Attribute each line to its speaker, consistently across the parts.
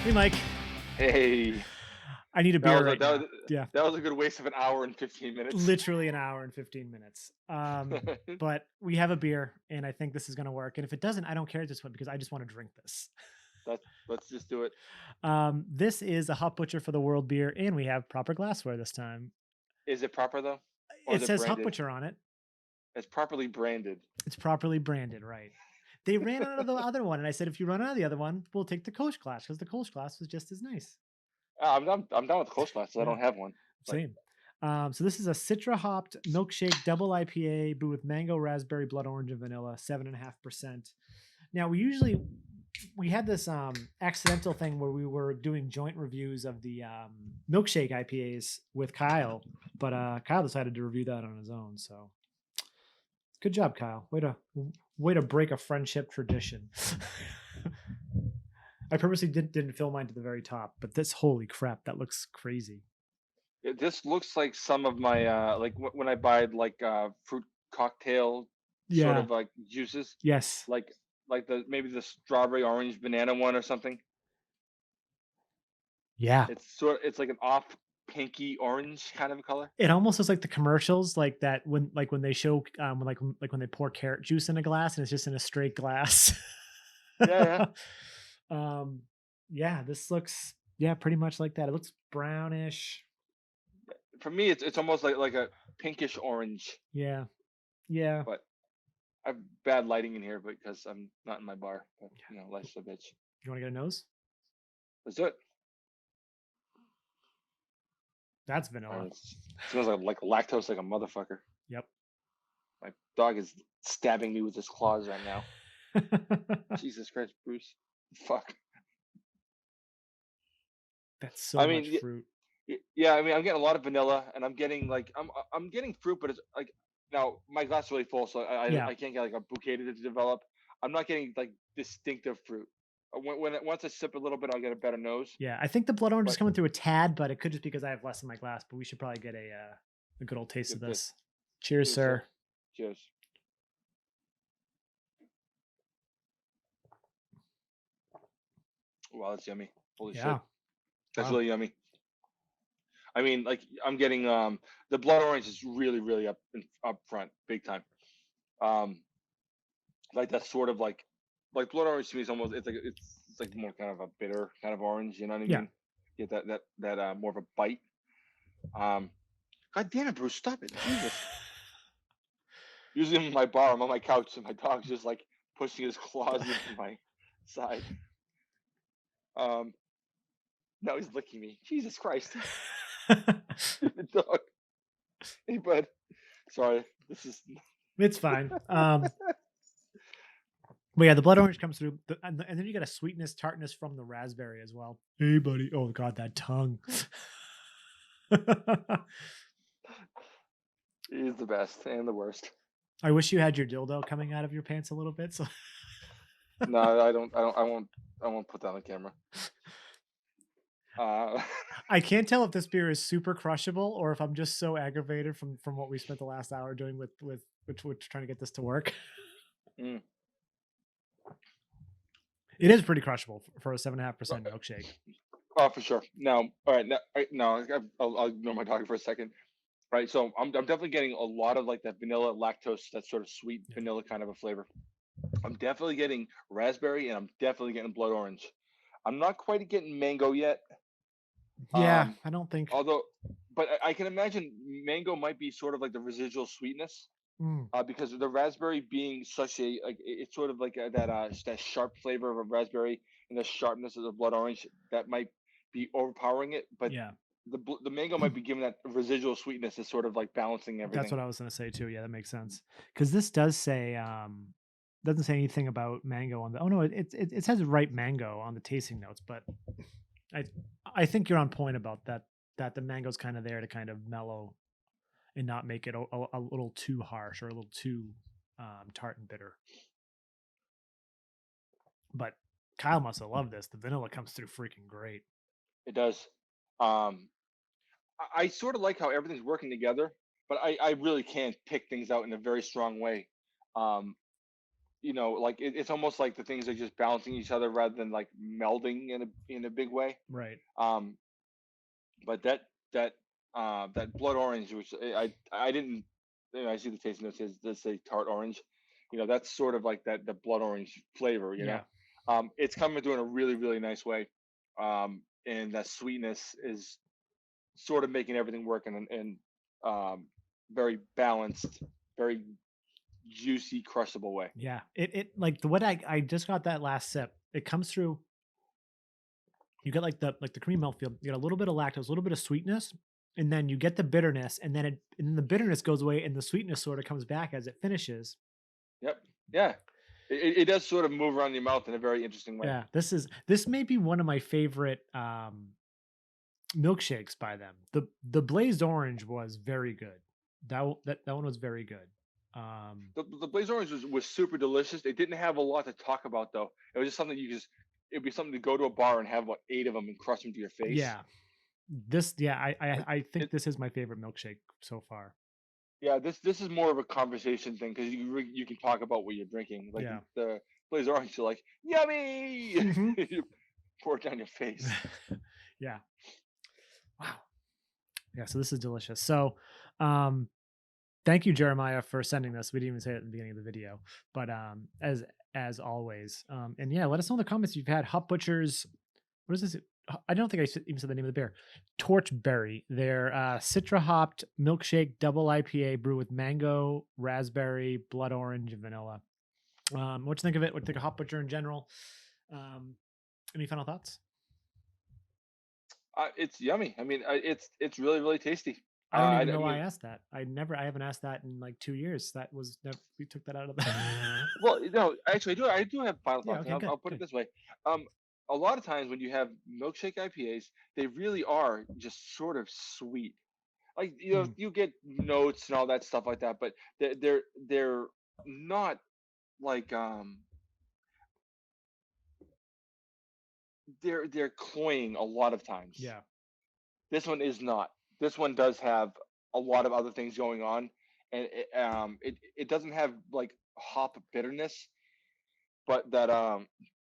Speaker 1: Hey, Mike.
Speaker 2: Hey,
Speaker 1: I need a
Speaker 2: that
Speaker 1: beer
Speaker 2: was a
Speaker 1: right
Speaker 2: that
Speaker 1: now.
Speaker 2: was
Speaker 1: Yeah,
Speaker 2: that was a good waste of an hour and 15 minutes.
Speaker 1: literally an hour and 15 minutes. But we have a beer, and I think this is going to work. And if it doesn't, I don't care at this point because I just want to drink this.
Speaker 2: Let's just do it.
Speaker 1: This is a Hot Butcher for the World beer, and we have proper glassware this time.
Speaker 2: Is it proper though, or
Speaker 1: It
Speaker 2: is it
Speaker 1: says Hot
Speaker 2: branded?
Speaker 1: Butcher on it.
Speaker 2: It's properly branded.
Speaker 1: It's properly branded, right? They ran out of the other one, and I said, if you run out of the other one, we'll take the Coach glass because the Coach glass was just as nice.
Speaker 2: I'm done with Coast Glass. I
Speaker 1: Yeah.
Speaker 2: don't have one. Like,
Speaker 1: Same. So this is a Citra hopped milkshake double IPA brewed with mango, raspberry, blood orange, and vanilla, 7.5%. Now we had this accidental thing where we were doing joint reviews of the milkshake IPAs with Kyle, but Kyle decided to review that on his own. So good job, Kyle. Way to break a friendship tradition. I purposely didn't fill mine to the very top, but this holy crap, that looks crazy.
Speaker 2: this looks like some of my like when I buy like fruit cocktail sort
Speaker 1: Yeah.
Speaker 2: of like juices,
Speaker 1: Yes.
Speaker 2: like the maybe the strawberry orange banana one or something.
Speaker 1: Yeah.
Speaker 2: It's like an off pinky orange kind of a color.
Speaker 1: It almost looks like the commercials, like that when they show, when they pour carrot juice in a glass and it's just in a straight glass.
Speaker 2: Yeah, yeah.
Speaker 1: Um, yeah, this looks, yeah, pretty much like that. It looks brownish.
Speaker 2: For me, it's almost like a pinkish orange,
Speaker 1: Yeah, yeah.
Speaker 2: but I have bad lighting in here because I'm not in my bar. But life's a bitch.
Speaker 1: You wanna get a nose?
Speaker 2: Let's do it.
Speaker 1: That's
Speaker 2: All right,
Speaker 1: vanilla.
Speaker 2: it smells like lactose, like a motherfucker.
Speaker 1: Yep.
Speaker 2: My dog is stabbing me with his claws right now. Jesus Christ, Bruce. Fuck.
Speaker 1: That's
Speaker 2: I
Speaker 1: so
Speaker 2: mean,
Speaker 1: much fruit.
Speaker 2: yeah. I mean, I'm getting a lot of vanilla, and I'm getting like I'm getting fruit, but it's like now my glass is really full, so
Speaker 1: Yeah.
Speaker 2: I can't get like a bouquet to develop. I'm not getting like distinctive fruit. Once I sip a little bit, I'll get a better nose.
Speaker 1: Yeah, I think the blood orange is
Speaker 2: But
Speaker 1: coming through a tad, but it could just be because I have less in my glass, but we should probably get a good old taste of
Speaker 2: get this.
Speaker 1: this. Cheers,
Speaker 2: Cheers, sir.
Speaker 1: sir.
Speaker 2: Cheers. Wow, that's yummy. Holy shit.
Speaker 1: Yeah.
Speaker 2: That's
Speaker 1: Wow.
Speaker 2: really yummy. I mean, like I'm getting the blood orange is really up front, big time. Um like that's sort of like blood orange to me is almost it's like more kind of a bitter kind of orange, you know what I
Speaker 1: Yeah.
Speaker 2: mean? Get that more of a bite. Um God damn it, Bruce, stop it. Jesus. Usually I'm in my bar, I'm on my couch and my dog's just like pushing his claws into my side. Um now he's licking me. Jesus Christ. The dog. Hey bud. Sorry. This is
Speaker 1: It's fine. But yeah, the blood orange comes through, and then you get a sweetness, tartness from the raspberry as well. Hey, buddy. Oh God, that tongue.
Speaker 2: he's the best and the worst.
Speaker 1: I wish you had your dildo coming out of your pants a little bit. So
Speaker 2: No, I won't put that on the camera. Uh
Speaker 1: I can't tell if this beer is super crushable or if I'm just so aggravated from what we spent the last hour doing with trying to get this to work.
Speaker 2: mm.
Speaker 1: It is pretty crushable for a 7.5% milkshake.
Speaker 2: Oh, for sure. Now, all right, now, no, I'll ignore my dog for a second. Right, so I'm definitely getting a lot of like that vanilla lactose, that sort of sweet
Speaker 1: Yeah.
Speaker 2: vanilla kind of a flavor. I'm definitely getting raspberry, and I'm definitely getting blood orange. I'm not quite getting mango yet.
Speaker 1: Yeah,
Speaker 2: Um,
Speaker 1: I don't think.
Speaker 2: although, but I can imagine mango might be sort of like the residual sweetness,
Speaker 1: Mm,
Speaker 2: because of the raspberry being such a like it's sort of like that sharp flavor of a raspberry and the sharpness of the blood orange that might be overpowering it, but
Speaker 1: yeah.
Speaker 2: the mango might be giving that residual sweetness is sort of like balancing
Speaker 1: That's
Speaker 2: everything.
Speaker 1: what I was gonna say too. Yeah, that makes sense. Because this does say, doesn't say anything about mango on the. Oh no, it says ripe mango on the tasting notes, but I I think you're on point about that. That the mango's kind of there to kind of mellow and not make it a little too harsh or a little too tart and bitter. But Kyle must have loved this. The vanilla comes through freaking great.
Speaker 2: It does. Um, I sort of like how everything's working together, but I really can't pick things out in a very strong way. Um, you know, like it's almost like the things are just balancing each other rather than like melding in a big way.
Speaker 1: Right.
Speaker 2: Um, but that blood orange, which I didn't, you know, I see the tasting notes says does say tart orange, you know, that's sort of like that the blood orange flavor, you know.
Speaker 1: Yeah.
Speaker 2: It's coming through in a really really nice way, and that sweetness is sort of making everything work in very balanced, very juicy, crushable way.
Speaker 1: Yeah. It like the what I just got that last sip. It comes through. You get like the cream mouthfeel. You get a little bit of lactose, a little bit of sweetness, and then you get the bitterness, and then the bitterness goes away, and the sweetness sort of comes back as it finishes.
Speaker 2: Yep. Yeah. It does sort of move around your mouth in a very interesting way.
Speaker 1: Yeah, this may be one of my favorite milkshakes by them. The glazed orange was very good. That one was very good.
Speaker 2: The blaze orange was super delicious. It didn't have a lot to talk about though. It was just something you just it'd be something to go to a bar and have about 8 of them and crush them to your face.
Speaker 1: Yeah, this yeah I think
Speaker 2: It,
Speaker 1: this is my favorite milkshake so far.
Speaker 2: yeah, this is more of a conversation thing because you can talk about what you're drinking. Like
Speaker 1: Yeah.
Speaker 2: the blaze orange, you're like yummy.
Speaker 1: Mhm.
Speaker 2: You pour it down your face.
Speaker 1: Yeah. Wow. Yeah. So this is delicious. So, um, thank you, Jeremiah, for sending this. We didn't even say it at the beginning of the video, but as always, and yeah, let us know in the comments if you've had Hop Butcher's. What is this? I don't think I even said the name of the beer. Torchberry. Their Citra hopped milkshake double IPA brew with mango, raspberry, blood orange, and vanilla. What you think of it? What you think of Hop Butcher in general? Any final thoughts?
Speaker 2: It's yummy. I mean, it's really really tasty.
Speaker 1: I don't even
Speaker 2: I
Speaker 1: know why I
Speaker 2: mean,
Speaker 1: asked that. I haven't asked that in like 2 years. That was never, we took that out of the.
Speaker 2: well, no, actually, I do have final
Speaker 1: Yeah.
Speaker 2: thoughts, and
Speaker 1: Okay. Good.
Speaker 2: I'll put it
Speaker 1: Good.
Speaker 2: this way. Um, a lot of times when you have milkshake IPAs, they really are just sort of sweet. Like you know,
Speaker 1: Mm,
Speaker 2: you get notes and all that stuff like that, but they're not like they're cloying a lot of times.
Speaker 1: yeah.
Speaker 2: This one is not. This one does have a lot of other things going on, and it doesn't have like hop bitterness, but that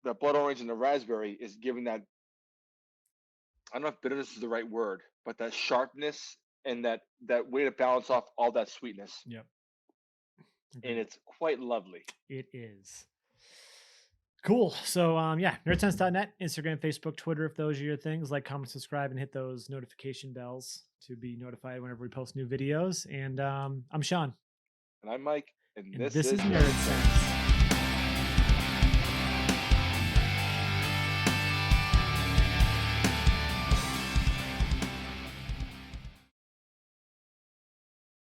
Speaker 2: the blood orange and the raspberry is giving that, I don't know if bitterness is the right word, but that sharpness and that way to balance off all that sweetness,
Speaker 1: Yep.
Speaker 2: and
Speaker 1: Agreed.
Speaker 2: it's quite lovely.
Speaker 1: It is. Cool. So yeah, nerdsense.net, Instagram, Facebook, Twitter, if those are your things. Like, comment, subscribe, and hit those notification bells to be notified whenever we post new videos. And I'm Sean.
Speaker 2: And I'm Mike, and
Speaker 1: And
Speaker 2: this
Speaker 1: this
Speaker 2: is
Speaker 1: is
Speaker 2: Nerdsense.
Speaker 1: Nerdsense.